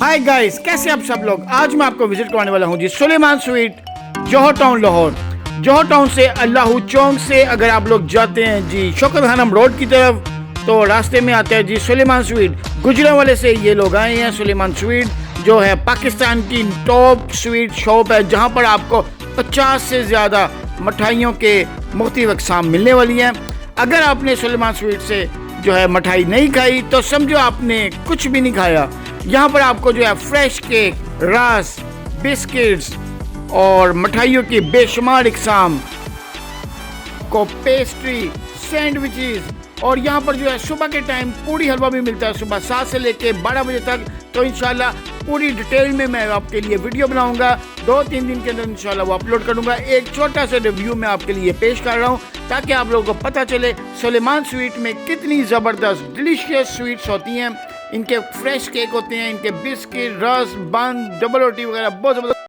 Hi guys, कैसे आप सब लोग। आज मैं आपको विजिट करवाने वाला हूँ जी सुलेमान स्वीट, जौहर टाउन लाहौर। जौहर टाउन से अल्लाह चौंक से अगर आप लोग जाते हैं जी शोकत खानम रोड की तरफ, तो रास्ते में आता है जी सुलेमान स्वीट। गुजरांवाले से ये लोग आए हैं। सुलेमान स्वीट जो है पाकिस्तान की टॉप स्वीट शॉप है, जहाँ पर आपको 50 से ज़्यादा मिठाइयों के मुख्तलिफ अक़साम मिलने वाली हैं। अगर आपने सुलेमान स्वीट से जो है मिठाई नहीं खाई तो समझो आपने कुछ भी नहीं खाया। यहाँ पर आपको जो है फ्रेश केक, रस, बिस्किट्स और मिठाइयों की बेशुमार इकसाम को, पेस्ट्री, सैंडविचेस, और यहाँ पर जो है सुबह के टाइम पूरी हलवा भी मिलता है, सुबह 7 से लेके 12 बजे तक। तो इंशाल्लाह पूरी डिटेल में मैं आपके लिए वीडियो बनाऊंगा, 2-3 दिन के अंदर इंशाल्लाह वो अपलोड करूंगा। एक छोटा सा रिव्यू मैं आपके लिए पेश कर रहा हूँ ताकि आप लोगों को पता चले सुलेमान स्वीट में कितनी ज़बरदस्त डिलीशियस स्वीट्स होती हैं। इनके फ्रेश केक होते हैं, इनके बिस्किट, रस, बन, डबल रोटी वगैरह बहुत ज़बरदस्त।